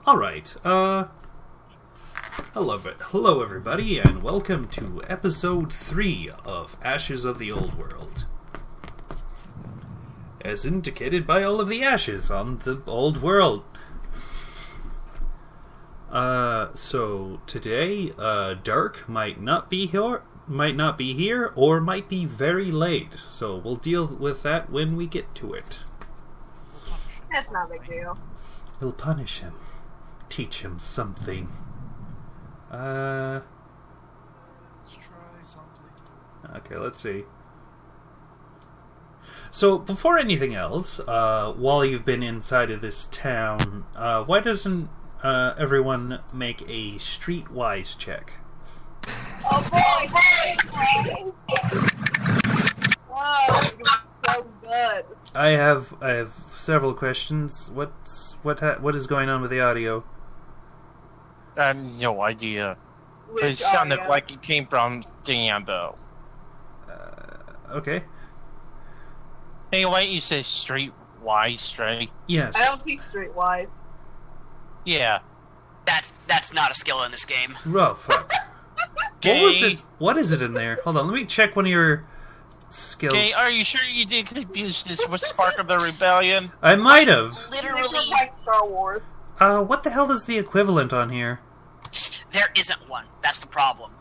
Alright, hello everybody, and welcome to episode 3 of Ashes of the Old World. As indicated by all of the ashes on the old world. So today, Dark might not be here, or might be very late. So we'll deal with that when we get to it. That's not a big deal. We'll punish him. Teach him something. Let's try something. Okay, let's see. So, before anything else, while you've been inside of this town, why doesn't everyone make a streetwise check? Oh boy! Wow, this is so good. I have several questions. What is going on with the audio? I have no idea. It Which sounded audio? like it came from Dan, though. Okay. Anyway, you say streetwise, right? Yes. I don't see streetwise. Yeah. That's not a skill in this game. Oh, fuck. What was it? What is it in there? Hold on, let me check one of your skills. Okay, are you sure you didn't confuse this with Spark of the Rebellion? I might have. Literally, Like Star Wars. What the hell is the equivalent on here? there isn't one. That's the problem.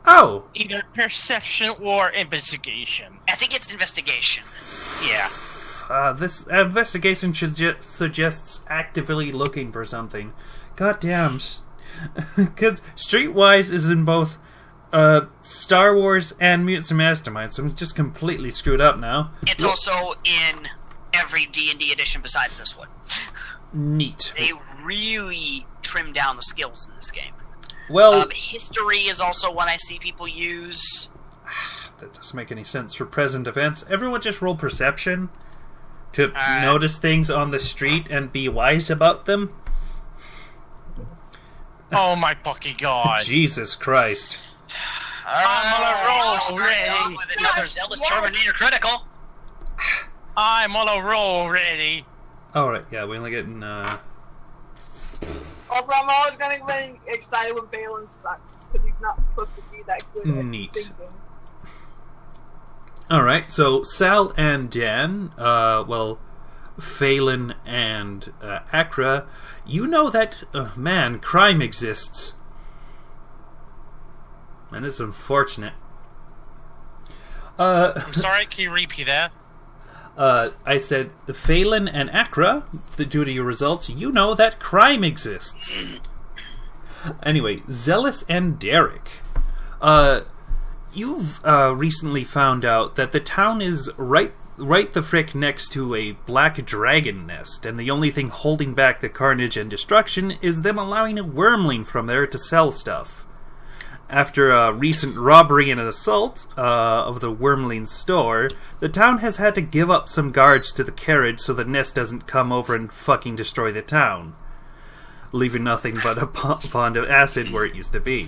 Oh! Either perception or investigation. I think it's investigation. Yeah. This investigation suggests actively looking for something. Goddamn. Because Streetwise is in both Star Wars and Mutants and Masterminds, so I'm just completely screwed up now. It's also in every D&D edition besides this one. Neat. They really trim down the skills in this game. Well, History is also one I see people use. that doesn't make any sense for present events. Everyone just roll perception to notice things on the street and be wise about them. Oh my fucking god. Jesus Christ. I'm on a roll, Starting off Ray. with another Zealous Terminator critical. I'm on a roll already. Alright, yeah, we only get in, Also, I'm always gonna get excited when Balin sucks, because he's not supposed to be that good at Neat. thinking. Alright, so Sal and Dan, Phelan and Akra, you know that, crime exists. And it's unfortunate. I'm sorry, can you repeat that? I said, Phelan and Akra, due to your results, you know that crime exists. Anyway, Zealous and Derek. You've recently found out that the town is right the frick next to a black dragon nest, and the only thing holding back the carnage and destruction is them allowing a wormling from there to sell stuff. After a recent robbery and an assault of the Wormling store, the town has had to give up some guards to the carriage so the nest doesn't come over and fucking destroy the town, leaving nothing but a pond of acid where it used to be.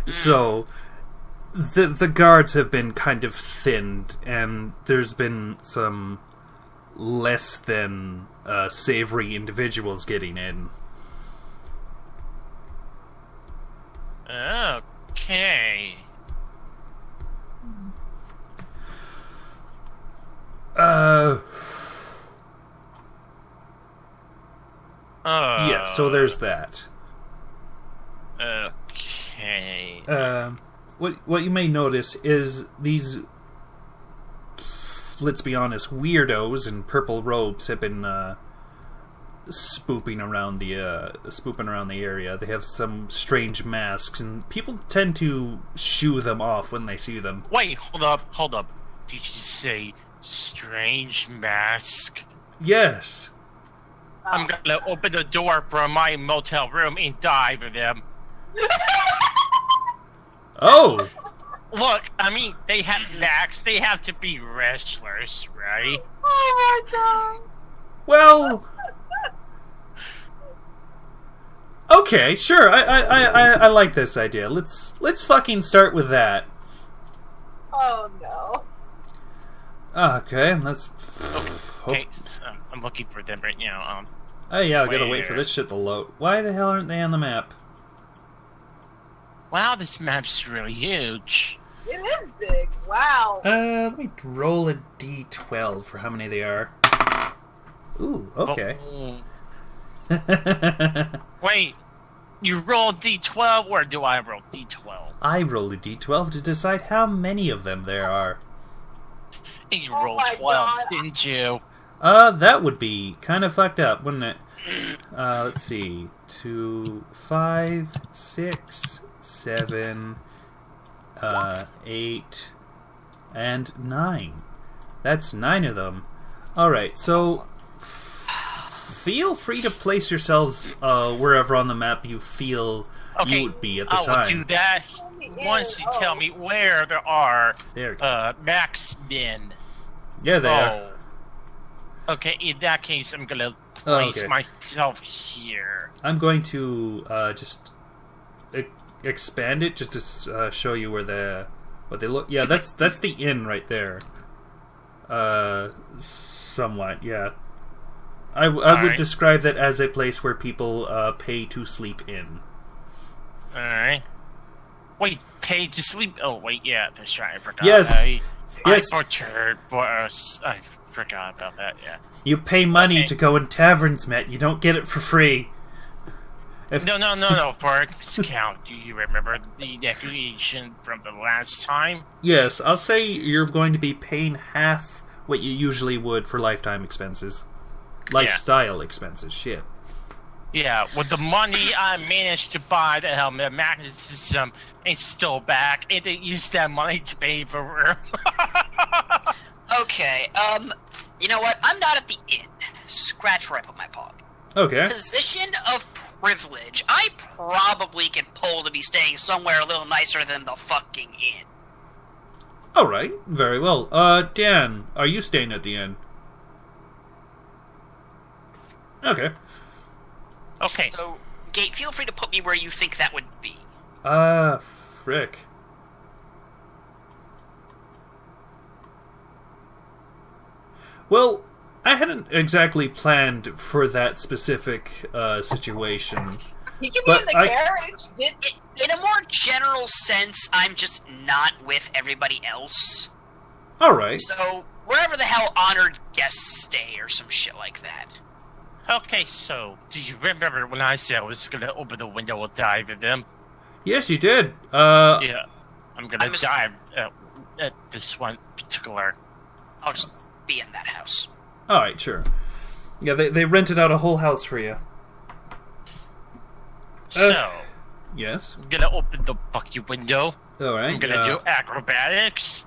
So, the guards have been kind of thinned, and there's been some less than savory individuals getting in. Okay. Yeah, so there's that. Okay. What you may notice is these, let's be honest, weirdos in purple robes have been spooping around the area. They have some strange masks, and people tend to shoo them off when they see them. Wait, hold up. Did you say strange mask? Yes. I'm gonna open the door from my motel room and dive at them. Oh. Look, I mean, they have masks. They have to be wrestlers, right? Oh my god! Well. Okay, sure. I like this idea. Let's fucking start with that. Oh no. Okay, let's. Okay, so I'm looking for them right now. Oh yeah, I gotta wait for this shit to load. Why the hell aren't they on the map? Wow, this map's really huge. It is big. Wow. Let me roll a d12 for how many they are. Ooh, okay. Oh. Wait, you roll D12 or do I roll D12? I roll a d12 to decide how many of them there are. You Oh rolled my 12, God. didn't you? That would be kind of fucked up, wouldn't it? Let's see. 2, 5, 6, 7, 8, and 9. That's 9 of them. Alright, so feel free to place yourselves wherever on the map you feel Okay, you would be at the I time. will do that once you tell me where there are There we go. max men. Yeah, they are. Okay, in that case, I'm gonna place okay. myself here. I'm going to just expand it just to show you where what they look. Yeah, that's the inn right there. Somewhat, yeah. I would Alright. describe that as a place where people pay to sleep in. Alright. Wait, pay to sleep? Oh, wait, yeah, that's right, I forgot. Yes. Yes. I butchered for us. I forgot about that, yeah. You pay money Okay. to go in taverns, Matt. You don't get it for free. No, for a discount. Do you remember the negotiation from the last time? Yes, I'll say you're going to be paying half what you usually would for lifetime expenses. Lifestyle expenses, shit. Yeah, with the money I managed to buy the helmet magnet system and stole back, and they used that money to pay for room. Okay, you know what? I'm not at the inn. Scratch where I put my paw. Okay. Position of privilege. I probably could pull to be staying somewhere a little nicer than the fucking inn. Alright, very well. Dan, are you staying at the inn? Okay. Okay, So, Gate, feel free to put me where you think that would be. Frick. Well, I hadn't exactly planned for that specific situation. He can But be in the carriage. In a more general sense, I'm just not with everybody else. Alright. So, wherever the hell honored guests stay or some shit like that. okay, so, do you remember when I said I was gonna open the window and dive at them? Yes, you did. Yeah, I'm gonna I'm just- dive at this one particular. I'll just be in that house. Alright, sure. Yeah, they rented out a whole house for you. So, Yes. I'm gonna open the fucking window. Alright. I'm gonna do acrobatics.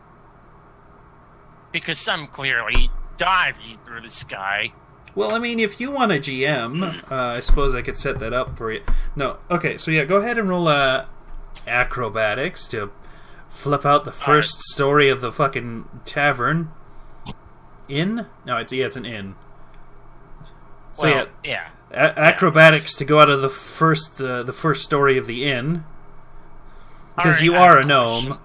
Because I'm clearly diving through the sky. Well, I mean, if you want a GM, I suppose I could set that up for you. No, okay, so yeah, go ahead and roll acrobatics to flip out the first story of the fucking tavern. Inn? No, it's an inn. So Well, yeah. acrobatics to go out of the first story of the inn, because Alright, you I have are a a gnome.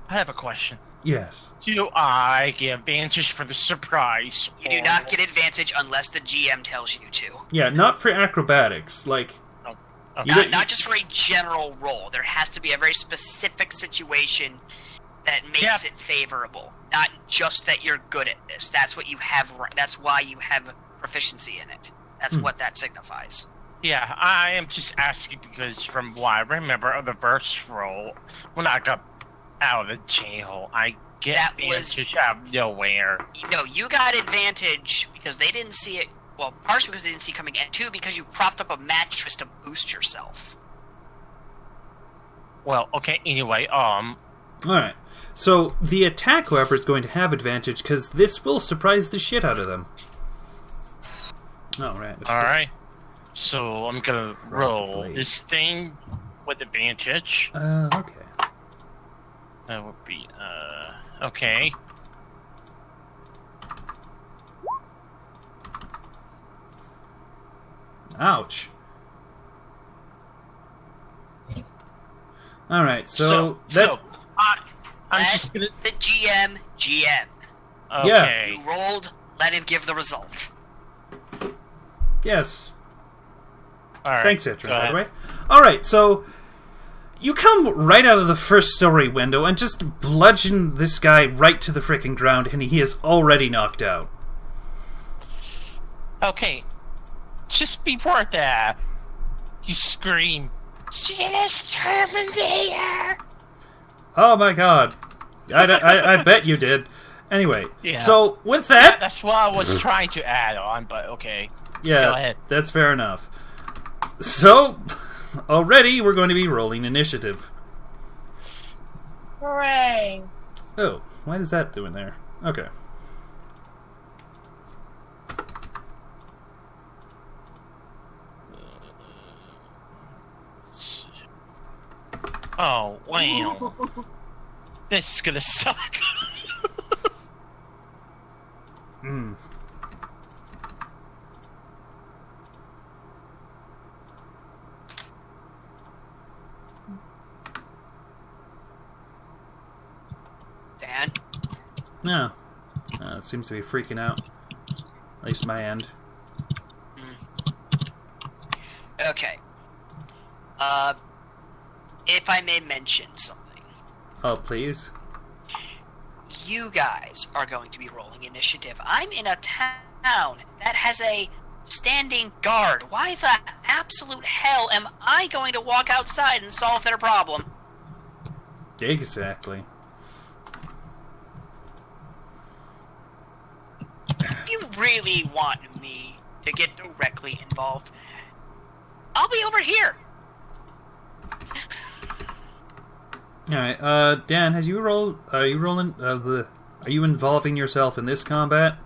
I have a question. Yes. Do I get advantage for the surprise? You do not get advantage unless the GM tells you to. Yeah, not for acrobatics. Like, Okay. You don't- Not just for a general roll. There has to be a very specific situation that makes Yeah. it favorable. Not just that you're good at this. That's what you have. That's why you have proficiency in it. That's what that signifies. Yeah, I am just asking because from what I remember of the first roll, when I got out of the chain hole, I get That was- advantage out of nowhere. No, you got advantage because they didn't see it. Well, partially because they didn't see it coming, and two, because you propped up a mattress to boost yourself. Well, okay, anyway, alright. So, the attack, however, is going to have advantage, because this will surprise the shit out of them. Alright. alright. So I'm gonna roll Blade. this thing with advantage. Okay. That would be, okay. Ouch. Alright, so I'm Let just gonna, the GM. okay. You rolled. Let him give the result. Yes. All right. Thanks, Citron, go by the ahead. way. Alright, so you come right out of the first story window and just bludgeon this guy right to the frickin' ground, and he is already knocked out. Okay. Just before that, you scream, "Sinus Terminator!" Oh my god. I bet you did. Anyway, Yeah. so with that... That's what I was trying to add on, but okay. Yeah, Go ahead. that's fair enough. So, already we're going to be rolling initiative. Hooray! Oh, why does that do in there? Okay. Oh, wow. This is gonna suck. Hmm. Dan? No. It seems to be freaking out. At least my end. Okay. If I may mention something, Oh, please. you guys are going to be rolling initiative. I'm in a town that has a standing guard. Why the absolute hell am I going to walk outside and solve their problem? Exactly. If you really want me to get directly involved, I'll be over here. Alright, Dan, has you rolled... Are you rolling... Are you involving yourself in this combat?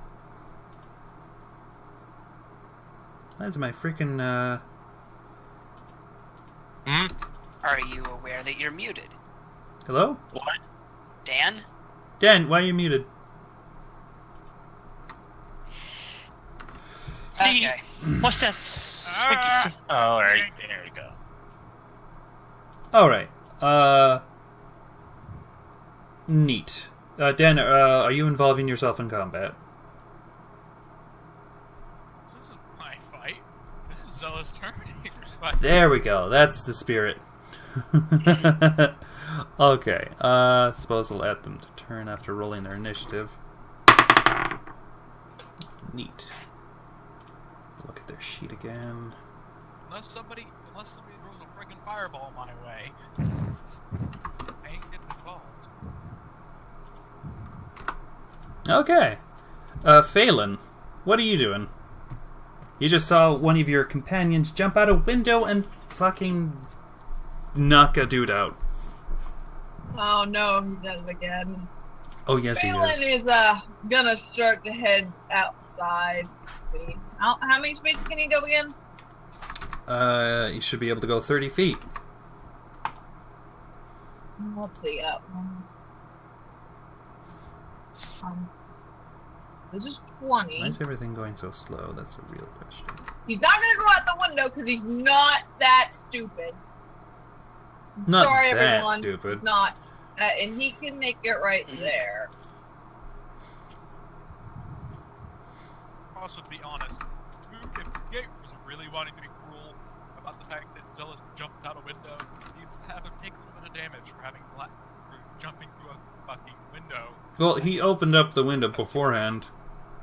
That's my freaking, Are you aware that you're muted? Hello? What? Dan? Dan, why are you muted? See, Okay. what's that? Oh, alright, there we go. Alright, neat. Dan, are you involving yourself in combat? This isn't my fight. This is Zealous Terminator's fight. There we go, that's the spirit. Okay, suppose I'll add them to turn after rolling their initiative. Neat. Look at their sheet again. Unless somebody throws a friggin' fireball my way, I ain't getting involved. Okay. Phelan, what are you doing? You just saw one of your companions jump out a window and fucking knock a dude out. Oh no, he's at it again. Oh, yes, he Phelan is. is gonna start to head outside. Let's see. How many spaces can he go again? You should be able to go 30 feet. Let's see. This is 20. Why is everything going so slow? That's a real question. He's not gonna go out the window because he's not that stupid. Not Sorry, that everyone. stupid. He's not. And he can make it right there. Also, to be honest, if Gate was really wanting to be cruel about the fact that Zealous jumped out a window, he'd have him take a little bit of damage for jumping through a fucking window. Well, he opened up the window beforehand.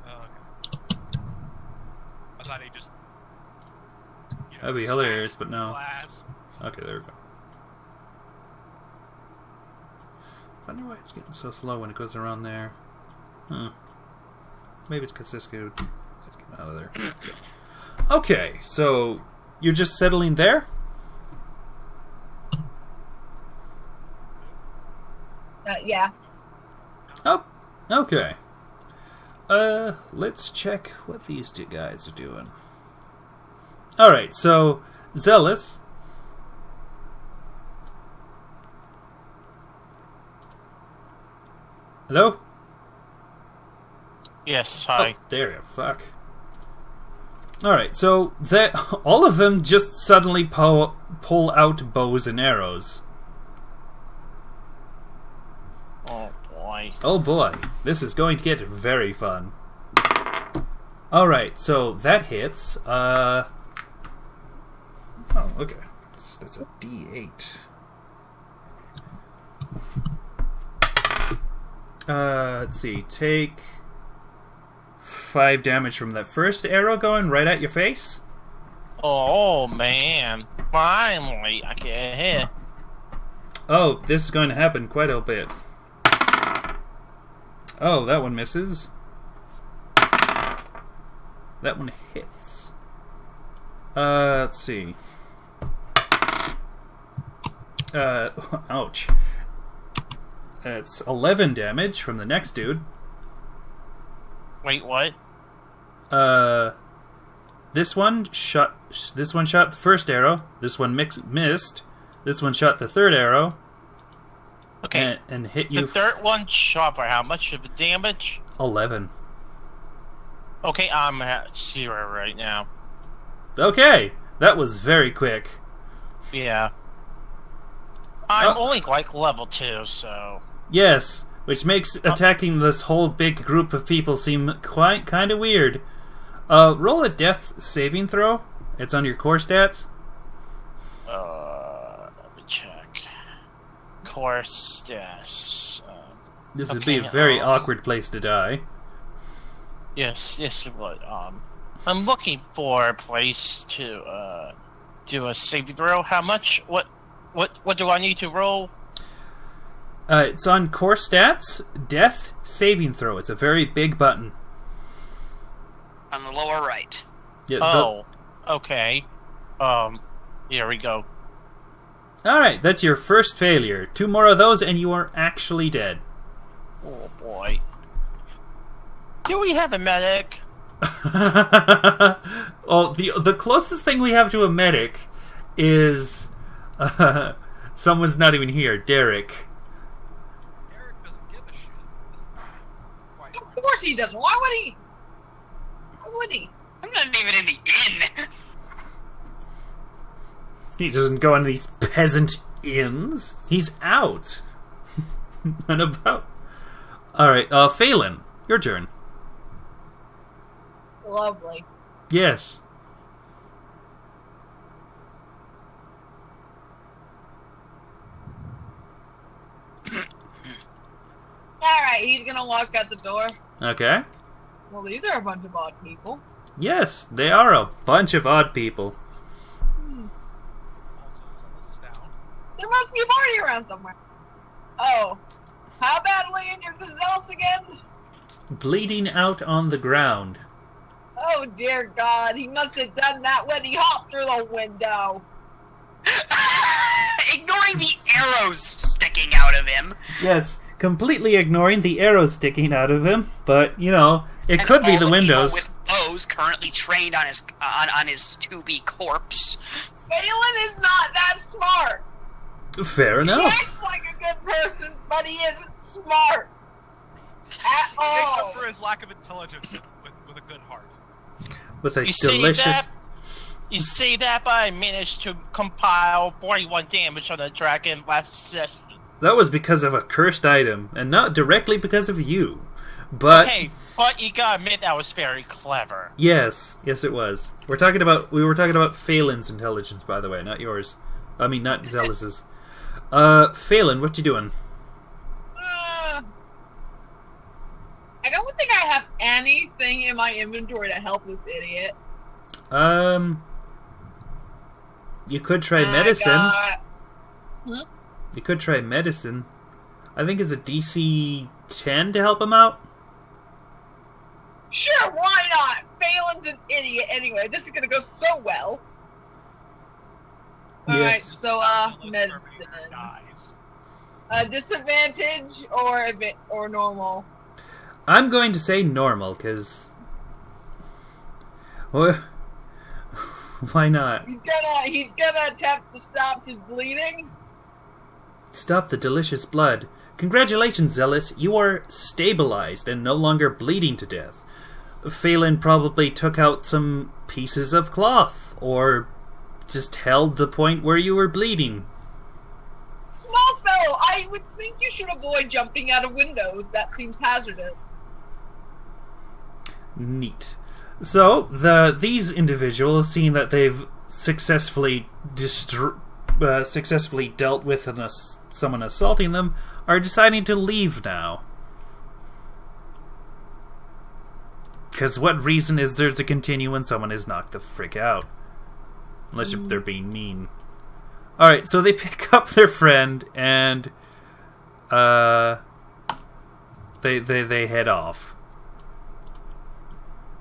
Oh, okay. I thought he just. That'd be hilarious, but no. Glass. Okay, there we go. I wonder why it's getting so slow when it goes around there. Maybe it's because this dude had to come out of there. Okay, so you're just settling there? Yeah. Oh, okay. Let's check what these two guys are doing. Alright, so Zealous. Hello? Yes, hi. Oh, there you fuck. Alright, so all of them just suddenly pull out bows and arrows. Oh boy. Oh boy, this is going to get very fun. Alright, so that hits. Oh, okay. That's a D8. Let's see. Take 5 damage from that first arrow going right at your face. Oh man! Finally, I get hit. Oh, this is going to happen quite a bit. Oh, that one misses. That one hits. Let's see. Ouch. That's 11 damage from the next dude. Wait, what? This one shot the first arrow. This one missed. This one shot the third arrow. Okay. And hit you. The third one shot for how much of the damage? 11. Okay, I'm at 0 right now. Okay, that was very quick. Yeah. I'm only like level 2, so... Yes, which makes attacking this whole big group of people seem quite kind of weird. Roll a death saving throw. It's on your core stats. Let me check. Course, yes. This would be a very awkward place to die. Yes, it would. I'm looking for a place to do a saving throw. How much? What do I need to roll? It's on core stats. Death saving throw. It's a very big button. On the lower right. Yeah, okay. Here we go. Alright, that's your first failure. 2 more of those and you are actually dead. Oh boy. Do we have a medic? Oh, the closest thing we have to a medic is someone's not even here. Derek. Eric doesn't give a shit. Quite Of course he doesn't. Why would he? Why would he? I'm not even in the inn. He doesn't go into these peasant inns. He's out and about. Alright, Phelan, your turn. Lovely. Yes. Alright, he's gonna walk out the door. Okay. Well, these are a bunch of odd people. Yes, they are a bunch of odd people. also Zealous is down. There must be a party around somewhere. Oh. How badly injured is Zealous again? Bleeding out on the ground. Oh dear God, he must have done that when he hopped through the window. Ignoring the arrows sticking out of him. Yes, completely ignoring the arrows sticking out of him, but, you know, it And could be all the people windows. with bows currently trained on his to-be corpse. Phelan is not that smart. Fair He enough. acts like a good person, but he isn't smart. At Makes all. up for his lack of intelligence with a good heart. With a You see delicious... that? You see that? But I managed to compile 41 damage on the dragon last session. That was because of a cursed item, and not directly because of you. But... Okay, but you gotta admit that was very clever. Yes, it was. We were talking about Phelan's intelligence, by the way, not yours. I mean, not Zealous's. Phelan, what you doing? I don't think I have anything in my inventory to help this idiot. You could try medicine. Hmm? You could try medicine. I think it's a DC 10 to help him out. Sure, why not? Phelan's an idiot anyway. This is gonna go so well. Alright, Yes. so, Zealous medicine. Terminator dies. Disadvantage or normal? I'm going to say normal, because... Why not? He's gonna attempt to stop his bleeding. Stop the delicious blood. Congratulations, Zealous. You are stabilized and no longer bleeding to death. Phelan probably took out some pieces of cloth, or just held the point where you were bleeding. Small fellow, I would think you should avoid jumping out of windows. That seems hazardous. Neat. So these individuals, seeing that they've successfully dealt with someone assaulting them, are deciding to leave now. Because what reason is there to continue when someone is knocked the frick out? Unless they're being mean. Alright, so they pick up their friend and they head off.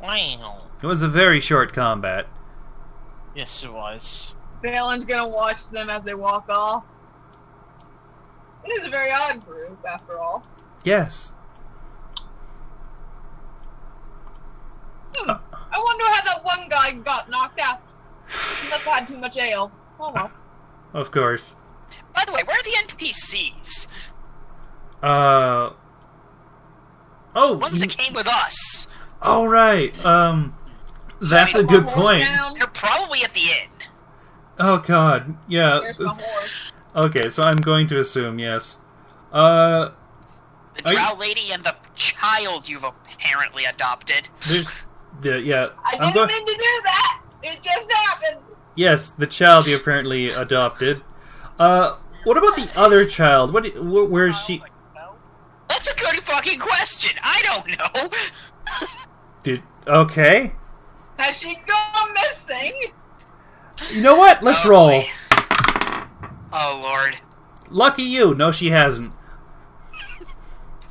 Wow. It was a very short combat. Yes, it was. Valen's gonna watch them as they walk off. It is a very odd group, after all. Yes. I wonder how that one guy got knocked out. He must have had too much ale. Oh well. Of course. By the way, where are the NPCs? Ones that came with us. Oh, right. That's a good point. They're probably at the inn. Oh, God. Yeah. There's my horse. Okay, so I'm going to assume yes. The drow lady and the child you've apparently adopted. Yeah. I didn't mean to do that. It just happened. Yes, the child you apparently adopted. What about the other child? Where is she? That's a good fucking question. I don't know. Okay. Has she gone missing? You know what? Let's roll. Boy. Oh Lord. Lucky you. No, she hasn't. Oh,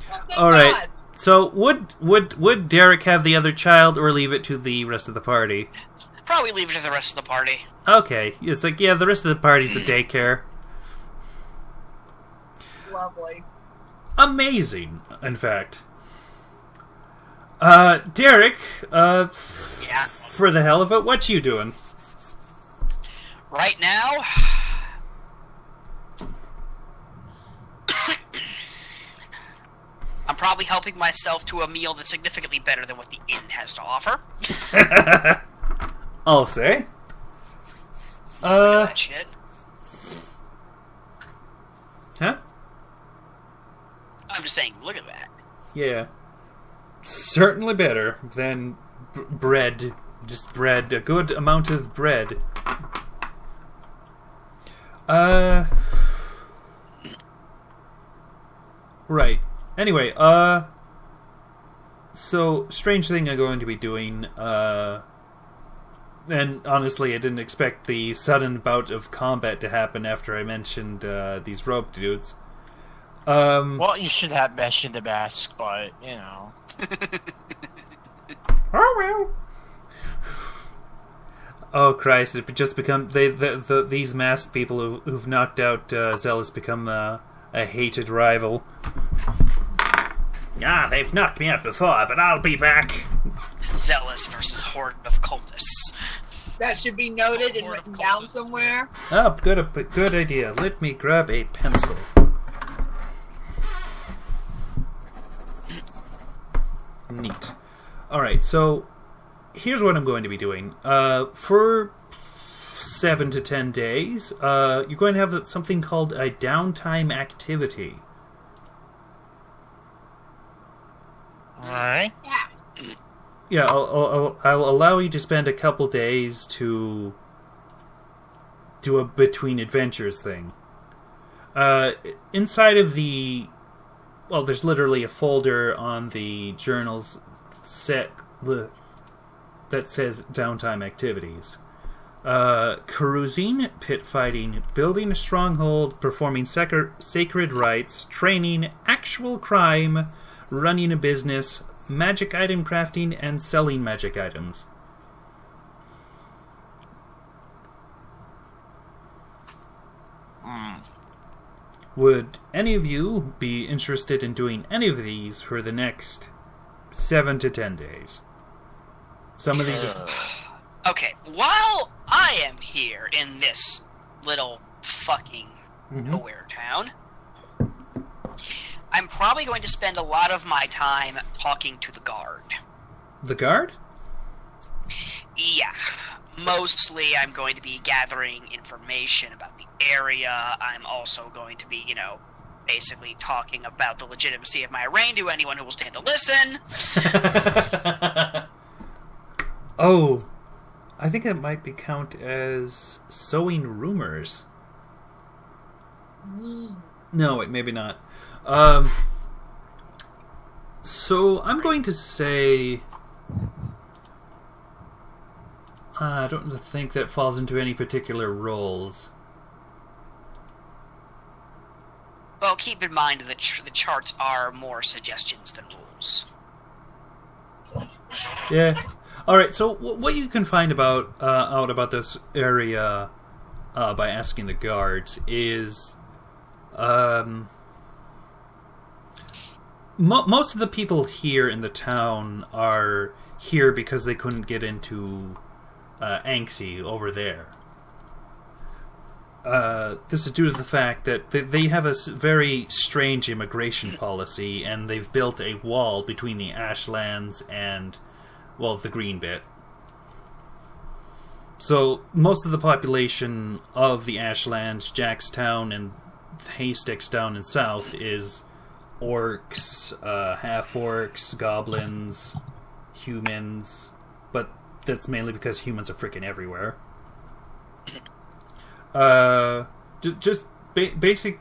thank All right. God. So would Derek have the other child or leave it to the rest of the party? Probably leave it to the rest of the party. Okay. It's like, yeah, the rest of the party's a daycare. Lovely. Amazing, in fact. Derek, Yeah. for the hell of it, what you doing? Right now, I'm probably helping myself to a meal that's significantly better than what the inn has to offer. I'll say. That shit. Huh? I'm just saying, look at that. Yeah. Certainly better than bread. Just bread. A good amount of bread. Right. Anyway, so, strange thing I'm going to be doing, and honestly, I didn't expect the sudden bout of combat to happen after I mentioned, these rope dudes. Well, you should have mentioned the mask, but, you know. Oh, well. Oh, Christ, it just become... these masked people who've knocked out, Zealous become, a hated rival. Ah, they've knocked me out before, but I'll be back. Zealous versus Horde of Cultists. That should be noted and written down somewhere. Oh, good idea. Let me grab a pencil. Neat. Alright, so here's what I'm going to be doing. For 7 to 10 days, you're going to have something called a downtime activity. Alright. Yes. Yeah, I'll allow you to spend a couple days to do a between adventures thing. Inside of the... Well, there's literally a folder on the journal's set that says downtime activities. Carousing, pit fighting, building a stronghold, performing sacred rites, training, actual crime, running a business, magic item crafting, and selling magic items. Would any of you be interested in doing any of these for the next 7 to 10 days? Some of these are... Okay, while I am here in this little fucking nowhere town, I'm probably going to spend a lot of my time talking to the guard. The guard? Yeah. Mostly I'm going to be gathering information about the area. I'm also going to be, basically talking about the legitimacy of my reign to anyone who will stand to listen. Oh, I think that might be count as sowing rumors. No, wait, maybe not. So I'm going to say I don't think that falls into any particular roles. Well, keep in mind that the charts are more suggestions than rules. Yeah. All right. So what you can find out about this area by asking the guards is, most of the people here in the town are here because they couldn't get into Anxie over there. This is due to the fact that they have a very strange immigration policy, and they've built a wall between the Ashlands and, well, the Green Bit. So most of the population of the Ashlands, Jackstown, and Haystacks down in south is orcs, half-orcs, goblins, humans, but that's mainly because humans are freaking everywhere. Basic,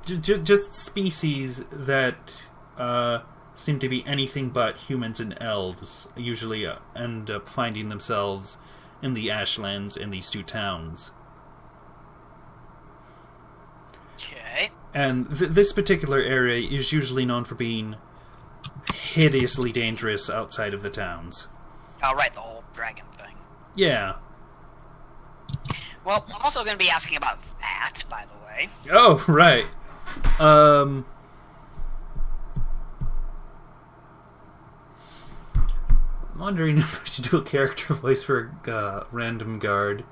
just species that seem to be anything but humans and elves usually end up finding themselves in the Ashlands in these two towns. Okay. And this particular area is usually known for being hideously dangerous outside of the towns. Oh, right, the whole dragon thing. Yeah. Well, I'm also going to be asking about that, by the way. Oh, right. I'm wondering if I should do a character voice for a random guard.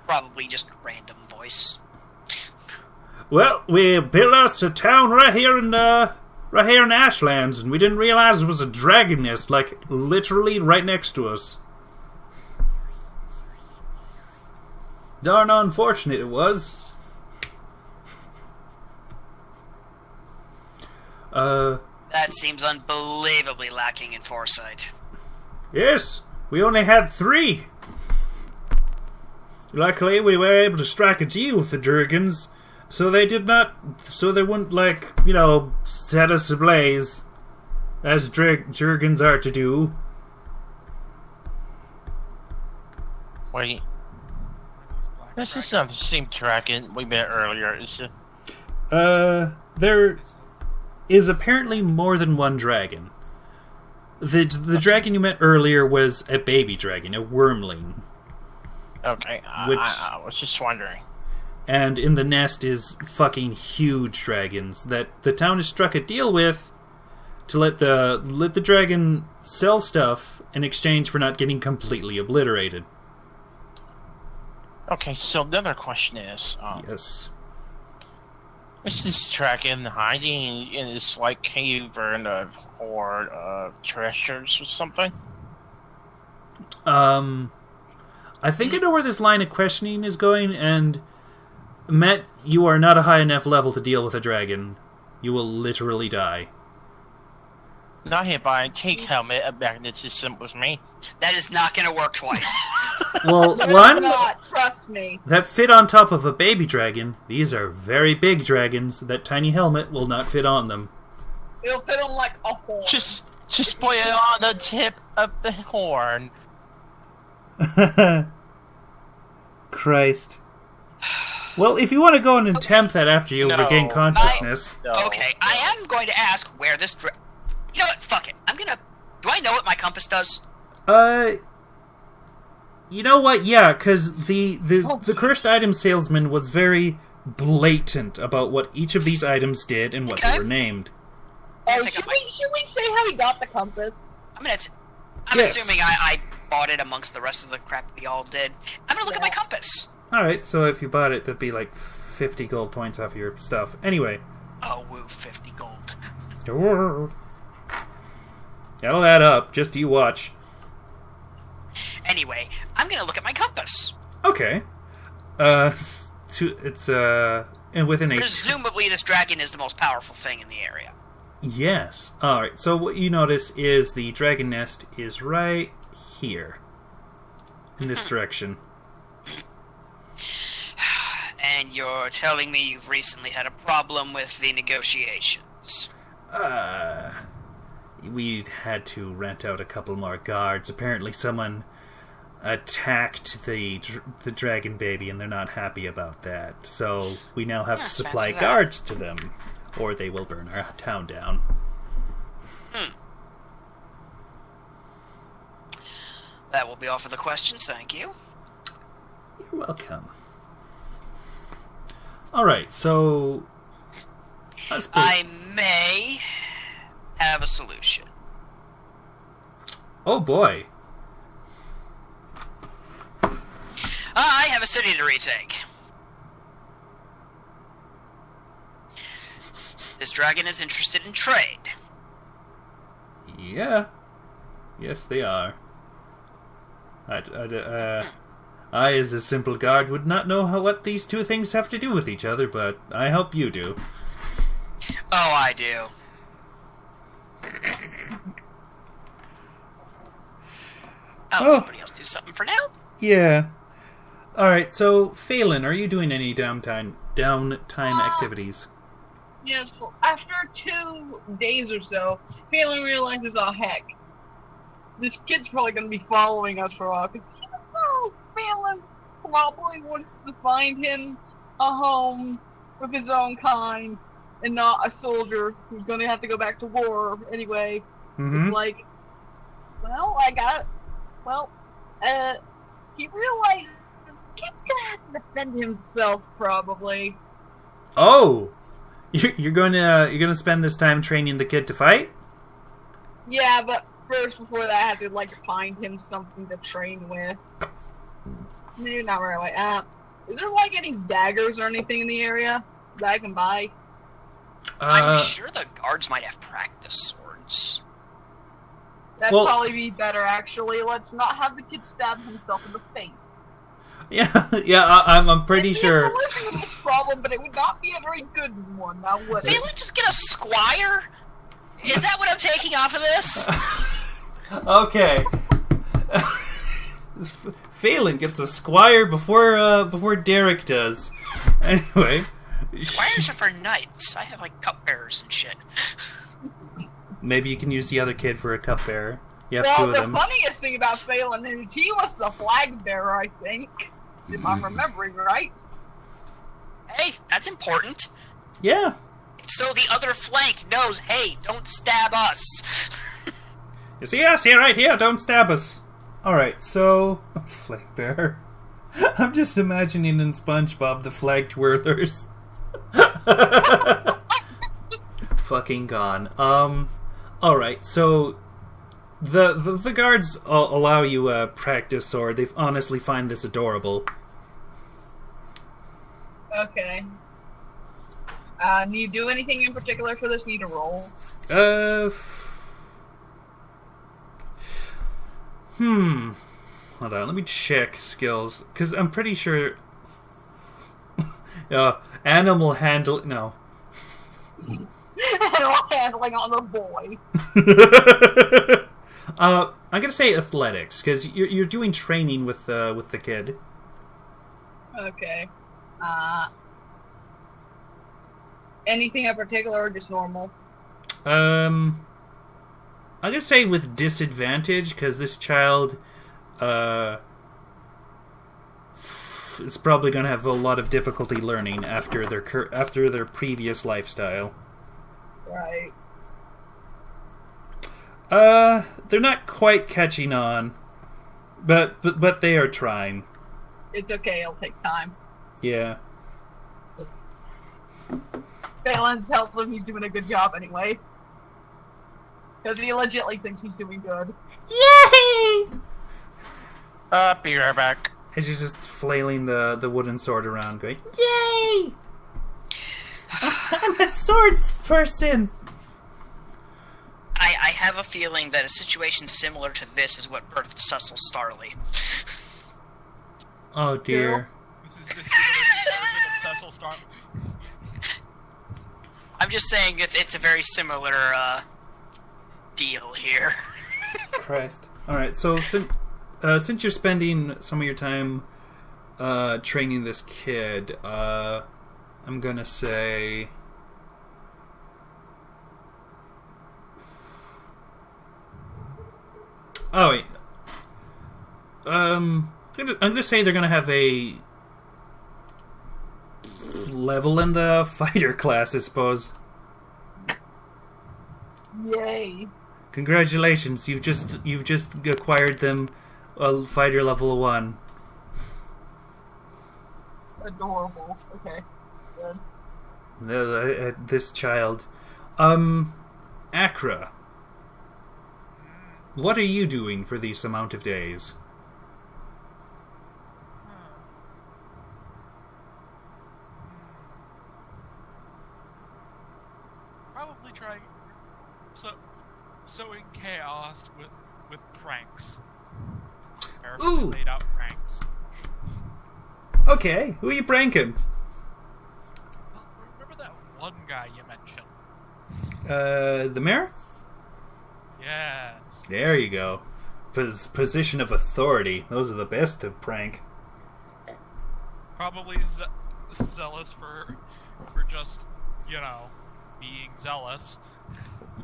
Probably just random voice. Well, we built us a town right here in Ashlands, and we didn't realize it was a dragon nest, like, literally right next to us. Darn unfortunate it was. That seems unbelievably lacking in foresight. Yes, we only had 3. Luckily, we were able to strike a deal with the Jurgens, so they wouldn't, like, set us ablaze, as Jurgens are to do. Wait. This is not the same dragon we met earlier, is it? There is apparently more than one dragon. The dragon you met earlier was a baby dragon, a wormling. Okay, Which- I was just wondering. And in the nest is fucking huge dragons that the town has struck a deal with to let the dragon sell stuff in exchange for not getting completely obliterated. Okay, so the other question is, Yes. is this dragon hiding in this, like, cave or in a hoard of treasures or something? I think I know where this line of questioning is going, and Matt, you are not a high enough level to deal with a dragon. You will literally die. Not hit by a take helmet, a magnetism with me. That is not going to work twice. Well, No, it's one, not. Trust me. that fit on top of a baby dragon. These are very big dragons. That tiny helmet will not fit on them. It'll fit on like a horn. Just put it on the tip of the horn. Christ. Well, if you want to go and attempt that after you No. regain consciousness. No, Okay, I am going to ask where this You know what? Fuck it. Do I know what my compass does? You know what? Yeah, because the cursed item salesman was very blatant about what each of these items did and what they Okay. were named. Oh, Take should up my- we say how he got the compass? I'm Yes. assuming I bought it amongst the rest of the crap we all did. I'm gonna look at my compass. Alright, so if you bought it, that'd be like 50 gold points off your stuff. Anyway. Oh, woo, 50 gold. That'll add up, just you watch. Anyway, I'm gonna look at my compass. Okay. It's and with an H. Presumably this dragon is the most powerful thing in the area. Yes. Alright, so what you notice is the dragon nest is right here. In this direction. And you're telling me you've recently had a problem with the negotiations. We had to rent out a couple more guards. Apparently someone attacked the dragon baby and they're not happy about that. So we now have to supply fancy that. guards to them, or they will burn our town down. That will be all for the questions, thank you. You're welcome. Alright, so... I may have a solution. Oh boy. I have a city to retake. This dragon is interested in trade. Yeah. Yes, they are. I, as a simple guard, would not know what these two things have to do with each other, but I hope you do. Oh, I do. I'll let somebody else do something for now. Yeah. Alright, so, Phelan, are you doing any downtime activities? Yes, well, after 2 days or so, Phelan realizes, oh heck, this kid's probably going to be following us for a while, because Phelan probably wants to find him a home with his own kind, and not a soldier who's going to have to go back to war anyway. Mm-hmm. It's like, well, he realizes the kid's going to have to defend himself, probably. Oh! You're gonna spend this time training the kid to fight? Yeah, but first, before that, I had to, find him something to train with. Maybe not right away. Is there, any daggers or anything in the area that I can buy? I'm sure the guards might have practice swords. That'd Well- probably be better, actually. Let's not have the kid stab himself in the face. Yeah, I'm pretty It'd be sure. a solution to this problem, but it would not be a very good one, now would Can't it? we just get a squire? Is that what I'm taking off of this? Okay. Phelan gets a squire before Derek does. Anyway. Squires are for knights. I have, cupbearers and shit. Maybe you can use the other kid for a cupbearer. You have Well, two of the them. funniest thing about Phelan is he was the flag bearer, I think. If I'm remembering right. Hey, that's important. Yeah. So the other flank knows, hey, don't stab us. You see us here, right here. Don't stab us. Alright, so... Flag bearer. I'm just imagining in SpongeBob the flag twirlers. Fucking gone. Alright, so... The guards allow you practice sword. They honestly find this adorable. Okay. Need you do anything in particular for this? Need a roll? Hold on, let me check skills, because I'm pretty sure... animal handle... No. Animal handling on the boy. I'm gonna say athletics, because you're doing training with the kid. Okay. Anything in particular or just normal? I'm gonna say with disadvantage, because this child, is probably gonna have a lot of difficulty learning after their previous lifestyle. Right. They're not quite catching on, but they are trying. It's okay, it'll take time. Yeah. Phelan tells him he's doing a good job anyway. Because he legitimately thinks he's doing good. Yay! Be right back. And she's just flailing the wooden sword around, going, "Yay! I'm a swords person." I have a feeling that a situation similar to this is what birthed Cecil Starley. Oh dear. This is the version of Cecil Star. I'm just saying it's a very similar deal here. Christ. Alright, so since you're spending some of your time training this kid, I'm gonna say... Oh, wait. I'm gonna say they're gonna have a level in the fighter class, I suppose. Yay. Congratulations, you've just acquired them a fighter level 1. Adorable. Okay. Good. This child. Akra. What are you doing for this amount of days? Probably trying sowing chaos with pranks. Ooh. Laid out pranks. Okay, who are you pranking? Well, remember that one guy you mentioned? The mayor? Yes. There you go. Position of authority. Those are the best to prank. Probably zealous for just, being zealous.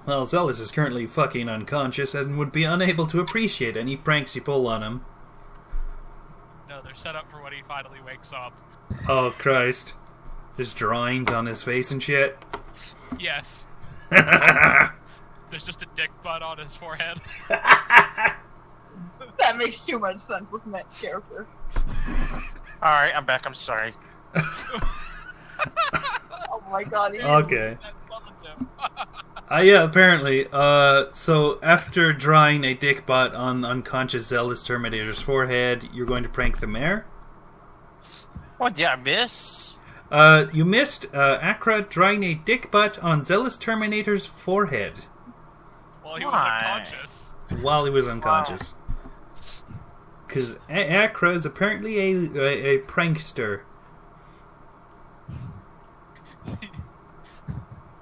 Well, Zealous is currently fucking unconscious and would be unable to appreciate any pranks you pull on him. No, they're set up for when he finally wakes up. Oh, Christ. There's drawings on his face and shit. Yes. There's just a dick butt on his forehead. That makes too much sense with Matt's character. Alright, I'm back. I'm sorry. Oh my god. Okay. That doesn't him. Yeah, apparently. So after drawing a dick butt on unconscious Zealous Terminator's forehead, you're going to prank the mayor? What did I miss? You missed Akra drawing a dick butt on Zealous Terminator's forehead Well, he was Why? unconscious. while he was unconscious. Because Akra is apparently a prankster.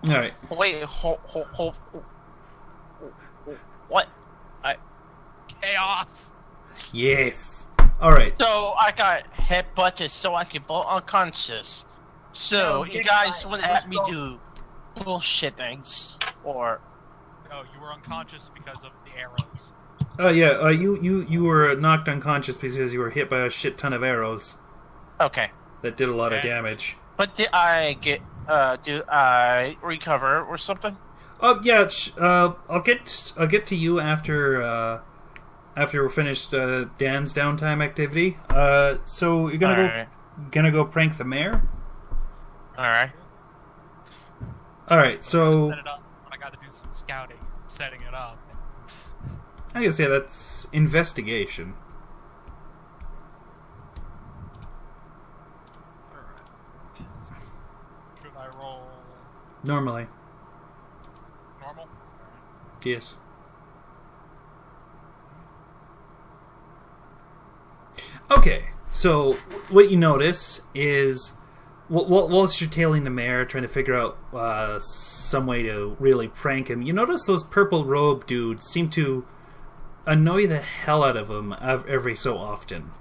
Alright. Wait, hold. What? Chaos. Yes. Alright. So I got headbutted so I could fall unconscious. So No, you dick guys bite. would have me do bullshit things, or No, you were unconscious because of the arrows. Oh yeah, you were knocked unconscious because you were hit by a shit ton of arrows okay. that did a lot of Okay. damage. But did I get? Did I recover or something? Oh yeah, I'll get to you after we're finished Dan's downtime activity. So you're Alright. gonna go prank the mayor? All right. All right, so Set it up when I got to do some scouting, setting it up. I guess yeah, that's investigation. Alright. Should I roll Normally, normal? Alright. yes. Okay, so what you notice is, whilst you're tailing the mayor, trying to figure out some way to really prank him, you notice those purple robe dudes seem to annoy the hell out of him every so often.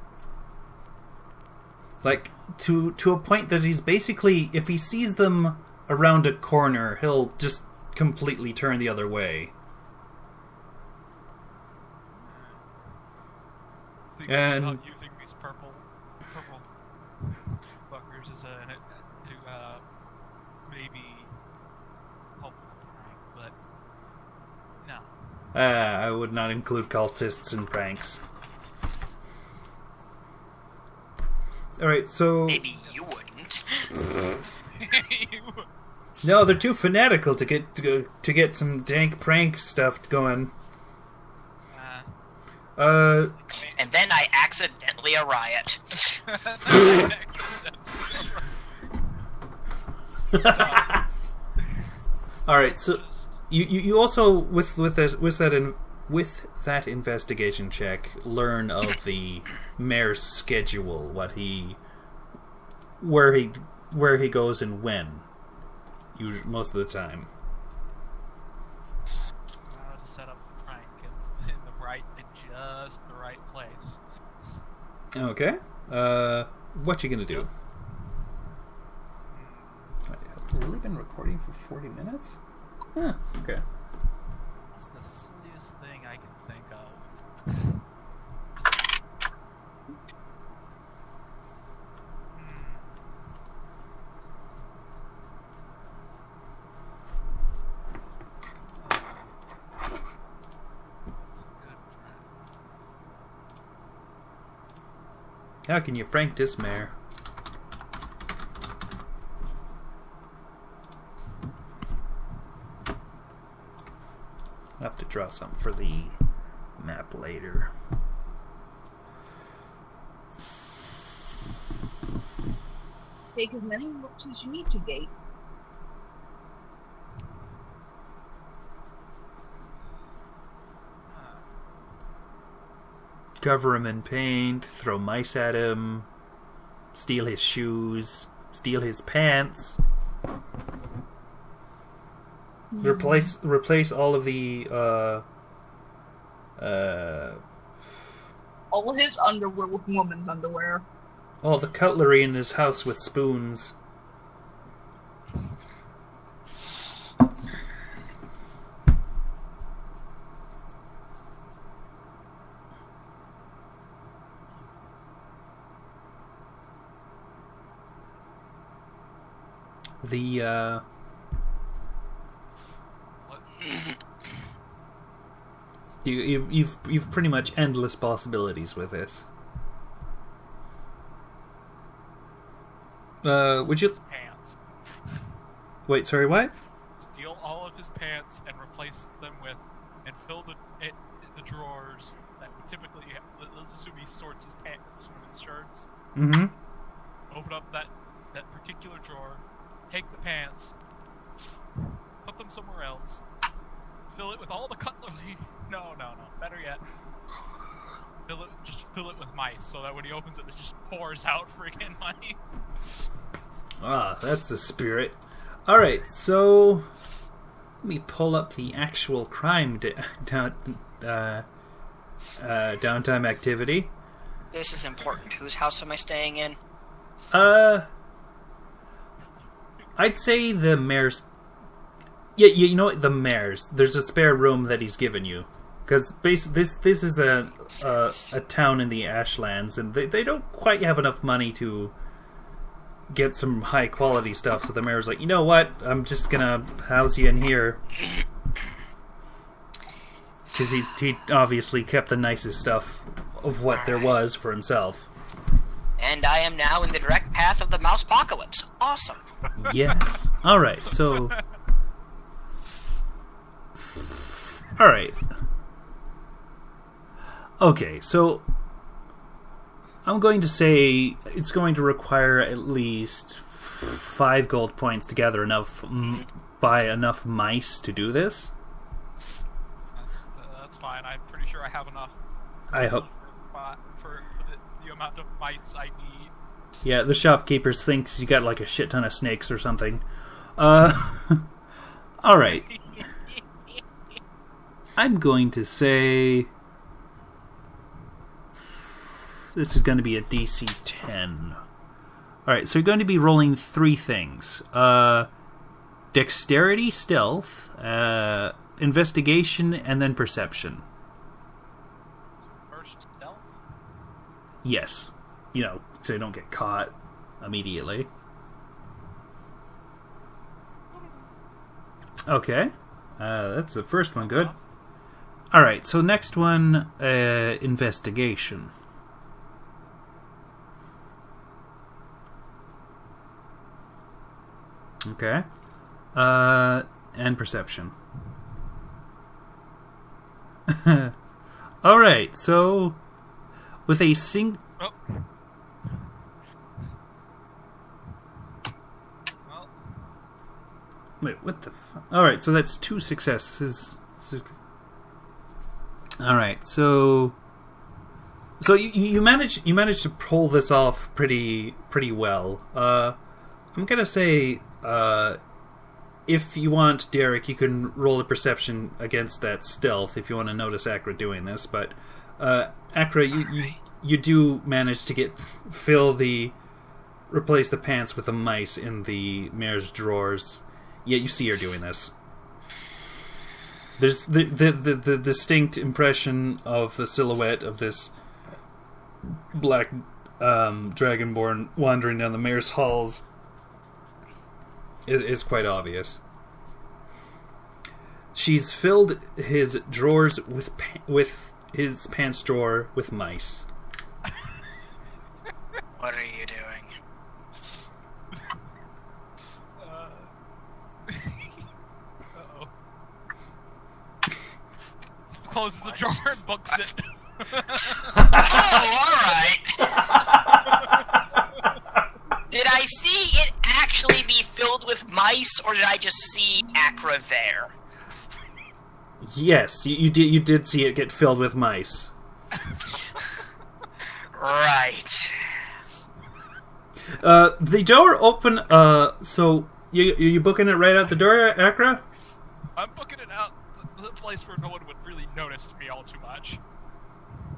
Like, to a point that he's basically, if he sees them around a corner, he'll just completely turn the other way. Think And- about using these purple fuckers as to maybe help with the prank, but no. I would not include cultists in pranks. Alright, so... Maybe you wouldn't. No, they're too fanatical to get some dank prank stuff going. And then I accidentally a riot. Alright, so you also with that investigation check learn of the mayor's schedule, where he goes and when. most of the time. To set up the prank in just the right place. Okay. What you gonna do? Have we really been recording for 40 minutes? Huh, okay. What's the silliest thing I can think of? What's a good prank? How can you prank this mare? I'll have to draw something for the map later. Take as many looks as you need to date. Cover him in paint, throw mice at him, steal his shoes, steal his pants. Replace all of the All of his underwear with woman's underwear. all the cutlery in his house with spoons. The What? you've pretty much endless possibilities with this. Would you Pants. wait? Sorry, what? Steal all of his pants and replace them with, and fill the drawers that would typically. Let's assume he sorts his pants from his shirts. Mm-hmm. Open up that particular drawer, take the pants, put them somewhere else, fill it with all the cutlery. No. Better yet, fill it with mice, so that when he opens it just pours out freaking mice. Ah, that's the spirit. All right, so let me pull up the actual crime downtime activity. This is important. Whose house am I staying in? I'd say the mayor's. Yeah, you know what? The mayor's. There's a spare room that he's given you, because this is a town in the Ashlands, and they don't quite have enough money to get some high quality stuff. So the mayor's like, you know what? I'm just gonna house you in here, because he obviously kept the nicest stuff of what there was for himself. And I am now in the direct path of the mouse apocalypse. Awesome. Yes. All right. So. All right. Okay. So. I'm going to say it's going to require at least 5 gold points to gather buy enough mice to do this. That's fine. I'm pretty sure I have enough. I hope. For the amount of mites I need. Yeah, the shopkeepers thinks you got like a shit ton of snakes or something. Alright. I'm going to say this is going to be a DC 10. Alright, so you're going to be rolling 3 things. Dexterity, stealth, investigation, and then perception. First stealth? Yes. You know, so you don't get caught immediately. Okay. That's the first one good. Alright, so next one, investigation. Okay. And perception. Alright, so with a Oh. Well, Wait, what the fuck? Alright, so that's 2 successes. Alright, so you managed to pull this off pretty well. I'm gonna say if you want, Derek, you can roll a perception against that stealth if you want to notice Akra doing this. But Akra, you do manage to replace the pants with the mice in the mare's drawers. Yet you see her doing this. There's the distinct impression of the silhouette of this black dragonborn wandering down the mayor's halls is quite obvious. She's filled his drawers with his pants drawer with mice. What are you doing? Uh-oh. Closes the drawer and books it. Oh, alright! Did I see it actually be filled with mice, or did I just see Akra there? Yes, you did see it get filled with mice. Right. The door open. So you booking it right out the door, Akra? I'm booking it out the place where no one would really notice me all too much.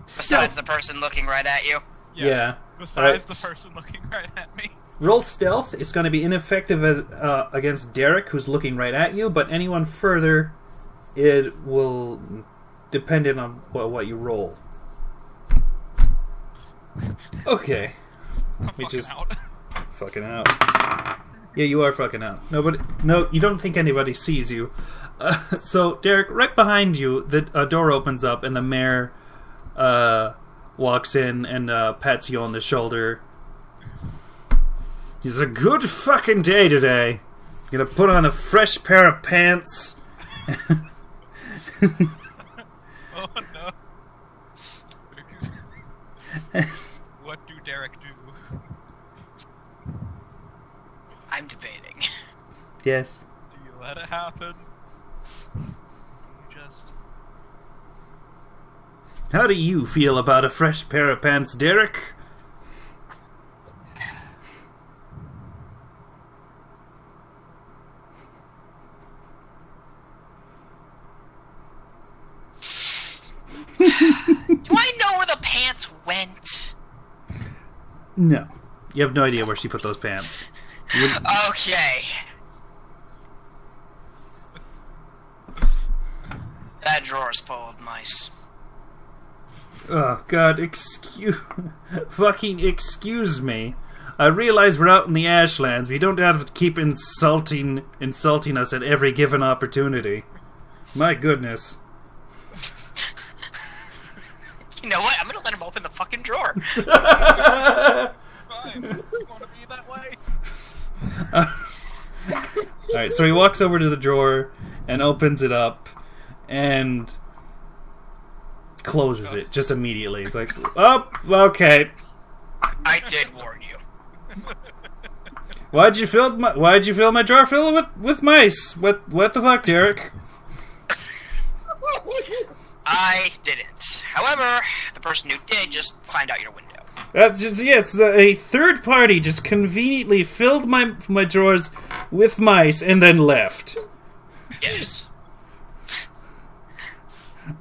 Besides the person looking right at you? Yes. Yeah. Besides Alright. the person looking right at me. Roll stealth. It's going to be ineffective against Derek, who's looking right at you. But anyone further, it will depend on what you roll. Okay. I'm We fucking just- out. Fucking out. Yeah, you are fucking out. No, you don't think anybody sees you. So, Derek, right behind you, the door opens up and the mayor walks in and pats you on the shoulder. It's a good fucking day today. Gonna put on a fresh pair of pants. Oh no. What do Derek do? I'm debating. Yes. Do you let it happen? Do you just... How do you feel about a fresh pair of pants, Derek? Do I know where the pants went? No. You have no idea where she put those pants. Okay. That drawer's full of mice. Oh, God, fucking excuse me. I realize we're out in the Ashlands. We don't have to keep insulting us at every given opportunity. My goodness. You know what? I'm gonna let him open the fucking drawer. Fine. You want to be that way? Alright, so he walks over to the drawer and opens it up and closes it just immediately. He's like, oh, okay. I did warn you. Why'd you fill my drawer filled with mice? What the fuck, Derek? I didn't. However, the person who did just climbed out your window. That's just, yeah, it's a third party just conveniently filled my drawers with mice and then left. Yes.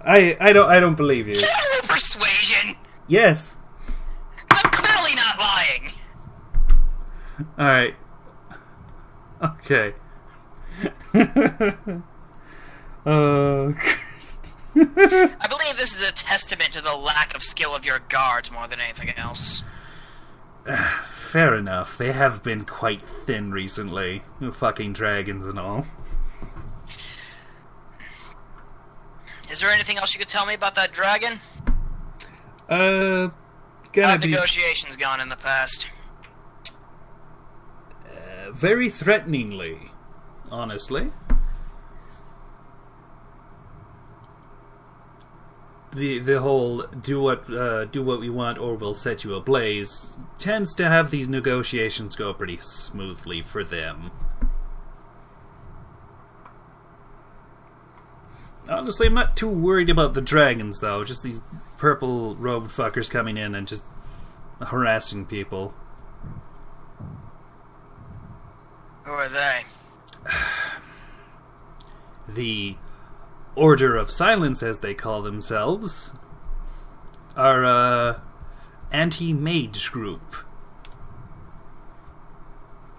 I don't believe you. Persuasion. Yes. I'm clearly not lying. All right. Okay. Christ. I believe this is a testament to the lack of skill of your guards more than anything else. Fair enough. They have been quite thin recently. Fucking dragons and all. Is there anything else you could tell me about that dragon? Gotta How be negotiations gone in the past? very threateningly, honestly. The whole do what we want or we'll set you ablaze tends to have these negotiations go pretty smoothly for them. Honestly, I'm not too worried about the dragons though, just these purple robed fuckers coming in and just harassing people. Who are they? the Order of Silence, as they call themselves, are a anti-mage group.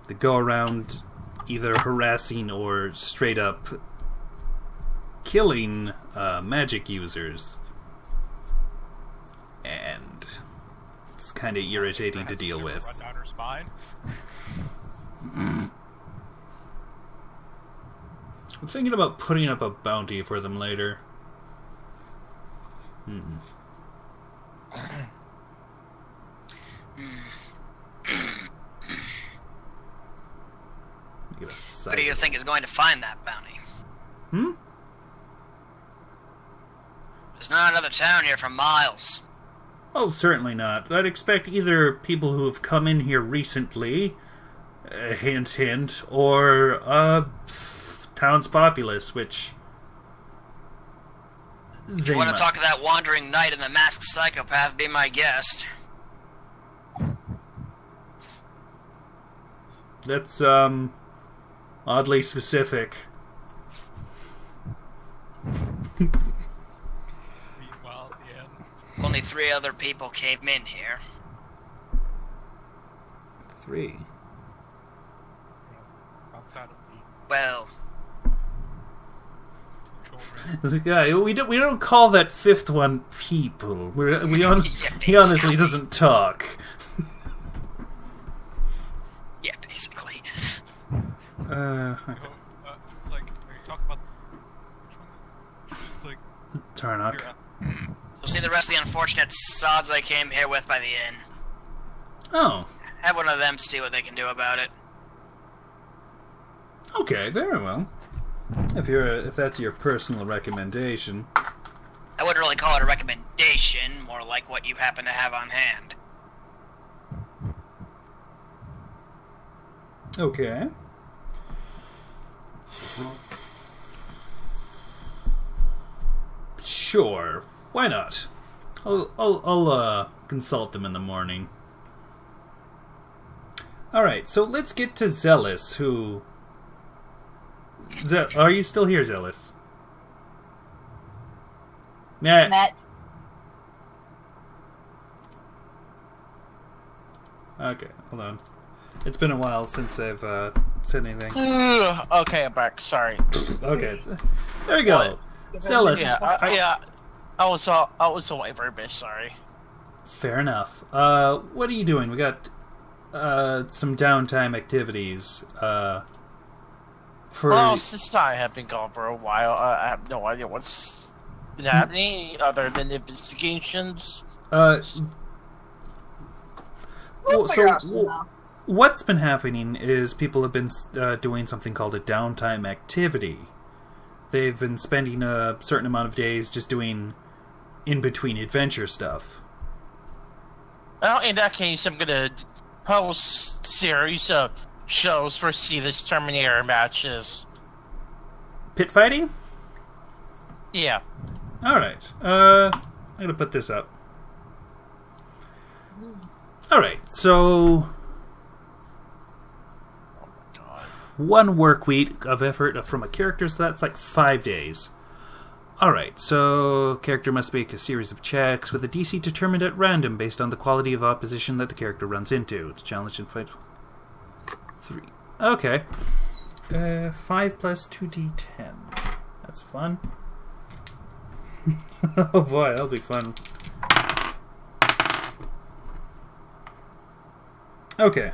They go around either harassing or straight up killing magic users. And it's kind of irritating to deal with. Run down her spine. I'm thinking about putting up a bounty for them later. Get a Who sight. do you think is going to find that bounty? There's not another town here for miles. Oh, certainly not. I'd expect either people who have come in here recently, hint hint, or town's populace, which If you want to talk to that wandering knight and the masked psychopath, be my guest. That's oddly specific. Meanwhile, at the end, Only 3 other people came in here. 3. outside of the Well, control room. The guy, we don't call that 5th one people. He honestly doesn't talk. yeah, basically. It's like, are you talking about which one? It's like Tarnock. You'll see the rest of the unfortunate sods I came here with by the inn. Oh, Have one of them see what they can do about it. okay, very well. If that's your personal recommendation. I wouldn't really call it a recommendation, more like what you happen to have on hand. Okay. Sure. Why not? I'll consult them in the morning. Alright, so let's get to Zealous, who... Are you still here, Zealous? Nah. Matt. Okay, hold on. It's been a while since I've said anything. Okay, I'm back. Sorry. Okay, there we go. Zealous. Yeah, I was away for a bit. Sorry. Fair enough. What are you doing? We got some downtime activities. Well, since I have been gone for a while, I have no idea what's been happening other than investigations. We'll Well, figure so out somehow. what's been happening is people have been doing something called a downtime activity. They've been spending a certain amount of days just doing in-between adventure stuff. Well, in that case, I'm gonna post series of shows for Sealess Terminator matches. Pit fighting? Yeah. Alright. I'm gonna put this up. Alright, so... Oh my god. 1 work week of effort from a character, so that's like 5 days. Alright, so character must make a series of checks with a DC determined at random based on the quality of opposition that the character runs into. It's challenged in fight 3. Okay. 5 plus 2d10. That's fun. Oh boy, that'll be fun. Okay.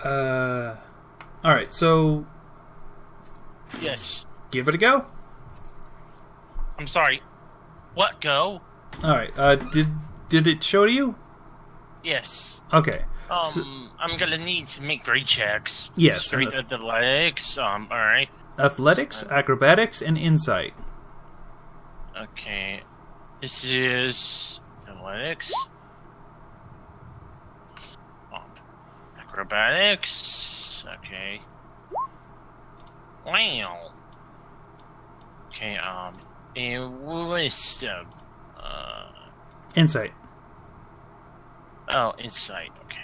Alright, so Yes. give it a go. I'm sorry. What? Go? Alright, did it show to you? Yes. Okay. So- I'm gonna need to make 3 checks. Yes, Straight enough. athletics. Alright. Athletics, acrobatics, and insight. Okay. This is athletics. Acrobatics. Okay. Wow. Okay, and wisdom. Insight. Oh, insight. Okay.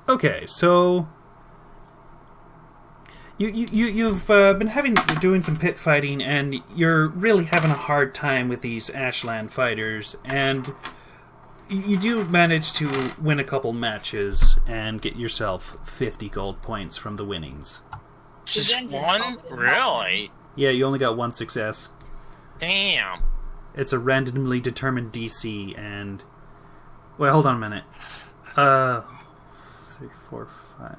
Okay, so You've been doing some pit fighting, and you're really having a hard time with these Ashland fighters, and you do manage to win a couple matches and get yourself 50 gold points from the winnings. Just one? Really? Yeah, you only got one success. Damn. It's a randomly determined DC, and... Wait, hold on a minute. 3, 4, 5...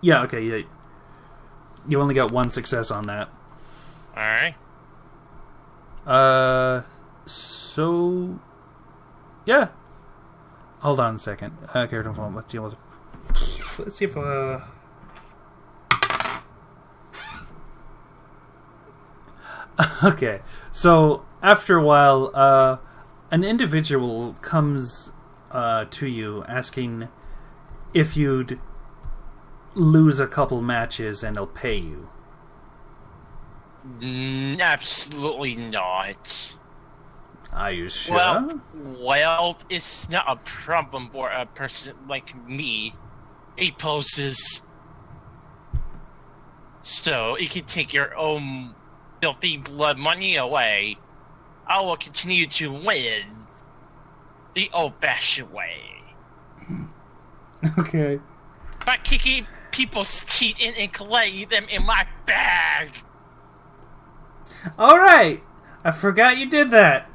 Yeah, okay, yeah. You only got one success on that. Alright. So... Yeah. Hold on a second. Character form, let's deal with... Let's see if, Okay, so after a while, an individual comes to you asking if you'd lose a couple matches and he'll pay you. Absolutely not. Are you sure? Well, it's not a problem for a person like me. He poses. So, you can take your own filthy blood money away. I will continue to win the old-fashioned way. Okay. By kicking people's teeth in and collecting them in my bag. Alright! I forgot you did that.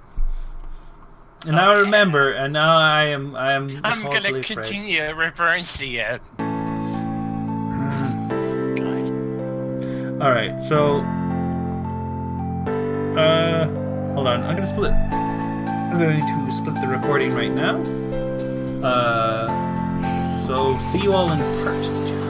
And now I remember, and now I'm I'm gonna afraid. continue reversing it. Alright, so... hold on, I'm going to split the recording right now. So, see you all in part 2.